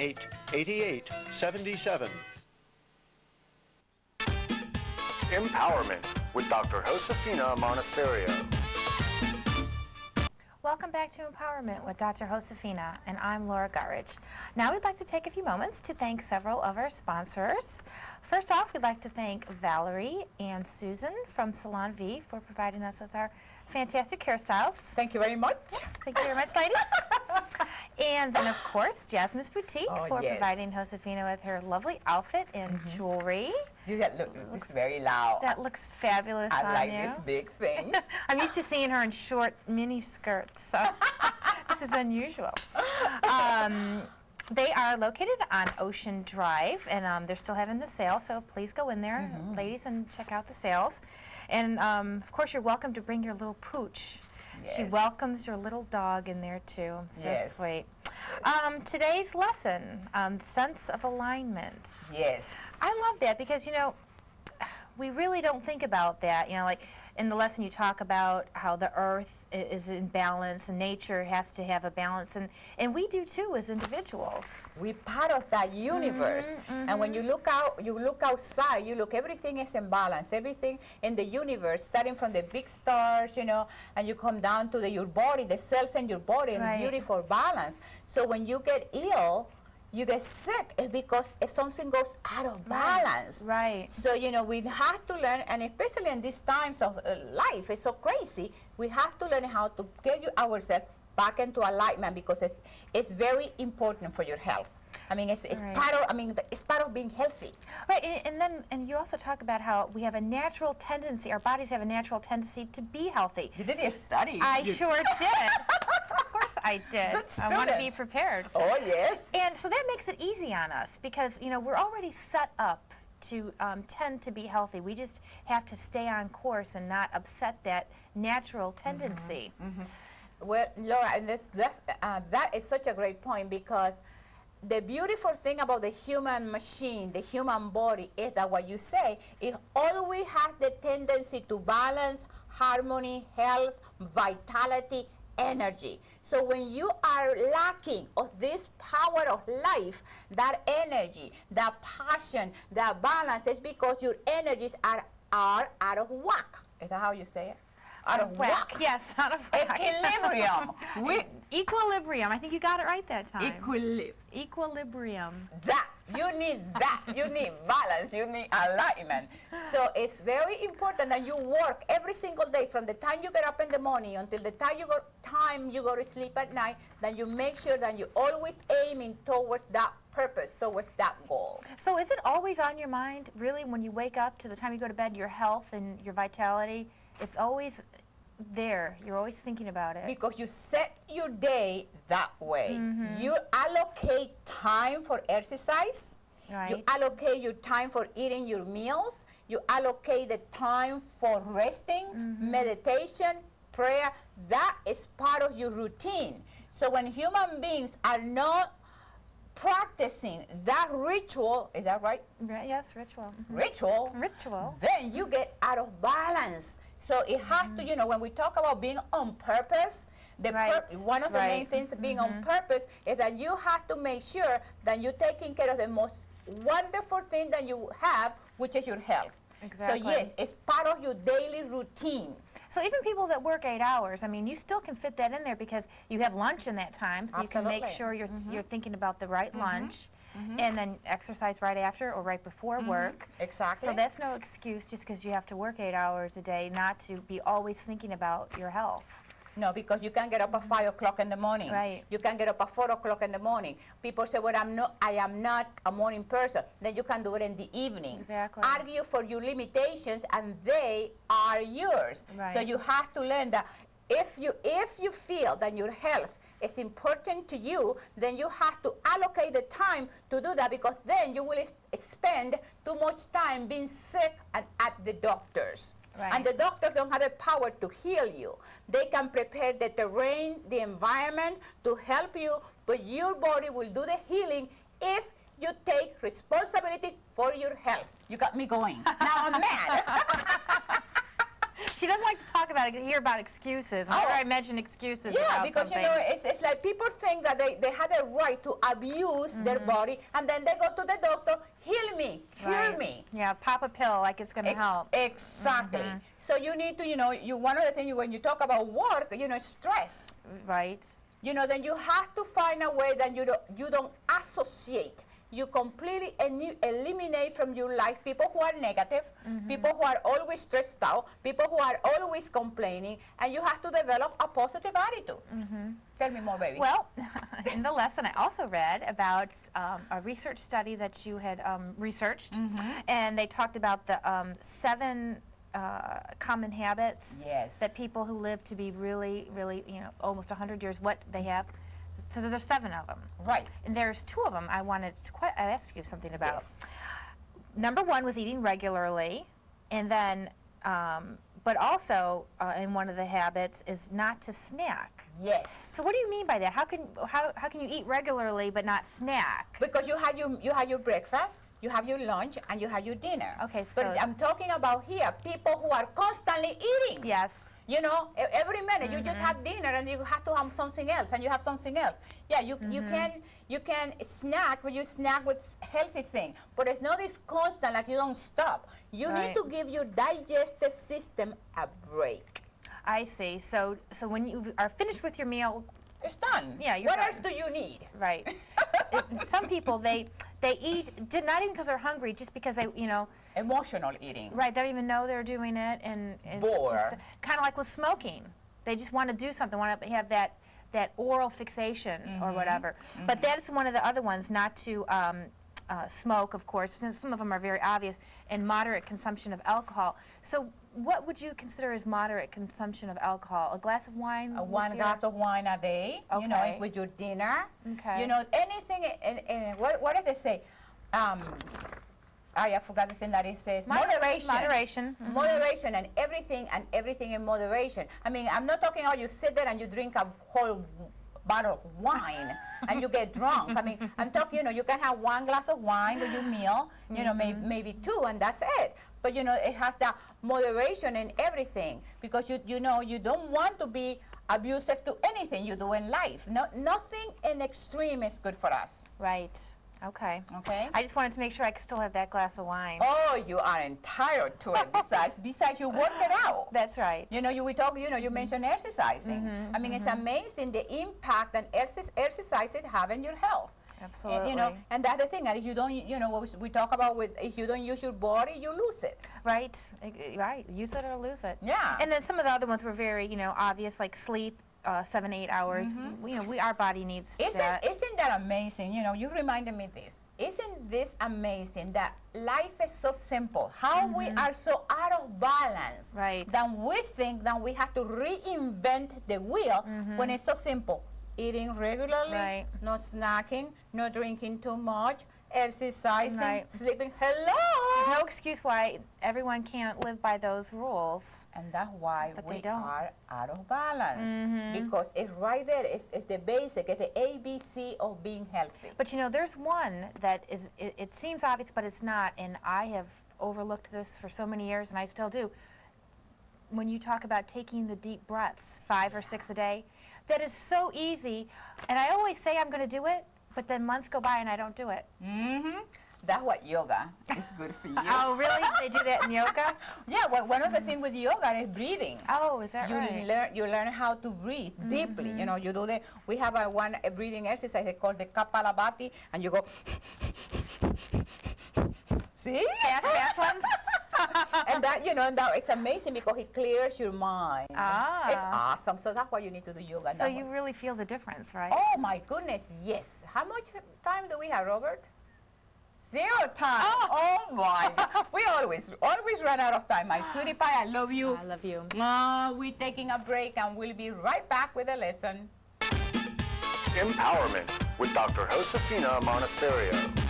888-77. Empowerment with Dr. Josefina Monasterio. Welcome back to Empowerment with Dr. Josefina, and I'm Laura Guttridge. Now we'd like to take a few moments to thank several of our sponsors. First off, we'd like to thank Valerie and Susan from Salon V for providing us with our fantastic hairstyles. Thank you very much. Yes, thank you very much, ladies. And then, of course, Jasmine's Boutique for providing Josefina with her lovely outfit and jewelry. Look, it's very loud. That looks fabulous on you. I like these big things. I'm used to seeing her in short mini skirts, so this is unusual. They are located on Ocean Drive, and they're still having the sale, so please go in there, ladies, and check out the sales. And, of course, you're welcome to bring your little pooch. Yes. She welcomes your little dog in there, too. So sweet. Today's lesson, sense of alignment. Yes. I love that because, you know, we really don't think about that. You know, like in the lesson you talk about how the earth is in balance and nature has to have a balance, and we do too as individuals. We're part of that universe. And when you look outside, you look, everything is in balance. Everything in the universe, starting from the big stars, you know, and you come down to your body, the cells in your body, in beautiful balance. So when you get ill, you get sick because something goes out of balance. Right. So, you know, we have to learn, and especially in these times of life, it's so crazy, we have to learn how to get ourselves back into alignment because it's very important for your health. I mean, it's part of, it's part of being healthy. Right, and you also talk about how we have a natural tendency, our bodies have a natural tendency to be healthy. You did your study. I sure did. Of course I did. I want to be prepared. Oh, yes. And so that makes it easy on us because, you know, we're already set up to tend to be healthy. We just have to stay on course and not upset that natural tendency. Well, Laura, and that is such a great point because the beautiful thing about the human machine, the human body, is that what you say, it always has the tendency to balance, harmony, health, vitality, energy. So when you are lacking of this power of life, that energy, that passion, that balance, is because your energies are out of whack. Is that how you say it? Out of whack. Yes, out of whack. Equilibrium. Equilibrium. I think you got it right that time. Equilibrium. That. You need that. You need balance. You need alignment. So it's very important that you work every single day from the time you get up in the morning until the time you go to sleep at night, that you make sure that you're always aiming towards that purpose, towards that goal. So is it always on your mind, really, when you wake up to the time you go to bed, your health and your vitality? It's always there. You're always thinking about it. Because you set your day that way. You allocate time for exercise. Right. You allocate your time for eating your meals. You allocate the time for resting, meditation, prayer. That is part of your routine. So when human beings are not practicing that ritual, is that right? Yes, ritual. Ritual, then you get out of balance. So it has to, you know, when we talk about being on purpose, one of the main things being on purpose is that you have to make sure that you're taking care of the most wonderful thing that you have, which is your health. Exactly. So yes, it's part of your daily routine. So even people that work 8 hours, I mean, you still can fit that in there because you have lunch in that time, so you can make sure you're thinking about the right lunch, and then exercise right after or right before work. Exactly. So that's no excuse just because you have to work 8 hours a day not to be always thinking about your health. No, because you can get up at 5 o'clock in the morning. Right. You can get up at 4 o'clock in the morning. People say, well, I am not a morning person. Then you can do it in the evening. Exactly. Argue for your limitations, and they are yours. Right. So you have to learn that if you feel that your health is important to you, then you have to allocate the time to do that, because then you will spend too much time being sick and at the doctors. Right. And the doctors don't have the power to heal you. They can prepare the terrain, the environment to help you, but your body will do the healing if you take responsibility for your health. You got me going. Now I'm mad. She doesn't like to talk about it, hear about excuses. Whenever I mention excuses about because something. you know, it's like people think that they had a right to abuse their body, and then they go to the doctor, heal me, cure me. Yeah, pop a pill like it's going to help. Exactly. So you need to, you know, one of the things when you talk about work, you know, stress. Right. You know, then you have to find a way that you don't associate. You completely eliminate from your life people who are negative, people who are always stressed out, people who are always complaining, and you have to develop a positive attitude. Tell me more, baby. Well, in the lesson I also read about a research study that you had researched, and they talked about the 7 common habits that people who live to be really, really, you know, almost 100 years, what they have. So there's 7 of them. Right. And there's 2 of them I wanted to ask you something about. Number 1 was eating regularly, and then, but also in one of the habits is not to snack. Yes. So what do you mean by that? How can you eat regularly but not snack? Because you have your breakfast, you have your lunch, and you have your dinner. Okay, so but I'm talking about here people who are constantly eating. Yes. You know, every minute you just have dinner and you have to have something else, and you have something else. Yeah, you can snack, but you snack with healthy thing. But it's not this constant, like you don't stop. You need to give your digestive system a break. I see. So when you are finished with your meal, it's done. Yeah, what else do you need? Right. Some people they eat not even because they're hungry, just because they, you know. Emotional eating. Right, they don't even know they're doing it, and it's just kind of like with smoking. They just want to do something, want to have that oral fixation or whatever. But that is one of the other ones, not to smoke, of course, since some of them are very obvious, and moderate consumption of alcohol. So what would you consider as moderate consumption of alcohol? A glass of wine? One glass of wine a day, you know, with your dinner. Okay. You know, anything, and what did they say? I forgot the thing that it says. Moderation. Moderation. Moderation, and everything in moderation. I mean, I'm not talking about you sit there and you drink a whole bottle of wine and you get drunk. I mean, I'm talking, you know, you can have 1 glass of wine with your meal, you know, maybe 2, and that's it. But, you know, it has that moderation in everything, because you know, you don't want to be abusive to anything you do in life. Nothing in extreme is good for us. Right. Okay. Okay. I just wanted to make sure I could still have that glass of wine. Oh, you are entitled to it. Besides you work it out. That's right. You know, you mentioned exercising. I mean, it's amazing the impact that exercises have in your health. Absolutely. And, you know, and that's the thing. And if you don't, you know, what we talk about if you don't use your body, you lose it. Right. Right. Use it or lose it. Yeah. And then some of the other ones were very, you know, obvious, like sleep. 7-8 hours. You know, our body needs that. Isn't that amazing? You know, you reminded me this. Isn't this amazing that life is so simple? How we are so out of balance. Right. That we think that we have to reinvent the wheel when it's so simple. Eating regularly, no snacking, no drinking too much, exercising, sleeping. Hello! There's no excuse why everyone can't live by those rules. And that's why we are out of balance. Mm-hmm. Because it's right there. It's the basic. It's the ABC of being healthy. But you know, there's one that is, it seems obvious, but it's not. And I have overlooked this for so many years, and I still do. When you talk about taking the deep breaths, 5 or 6 a day, that is so easy. And I always say I'm going to do it, but then months go by and I don't do it. Mm-hmm. That's what yoga is good for you. Oh, really? They do that in yoga? Yeah, well, one of the things with yoga is breathing. Oh, is that right? You learn how to breathe deeply. You know, you do we have a breathing exercise called the Kapalabhati, and you go. See? Fast ones? And that, you know, and that, it's amazing because it clears your mind. Ah. It's awesome. So that's why you need to do yoga. So you really feel the difference, right? Oh, my goodness, yes. How much time do we have, Robert? 0 time. Oh my God. We always run out of time. My sweetie pie, I love you. I love you. We're taking a break and we'll be right back with a lesson. Empowerment with Dr. Josefina Monasterio.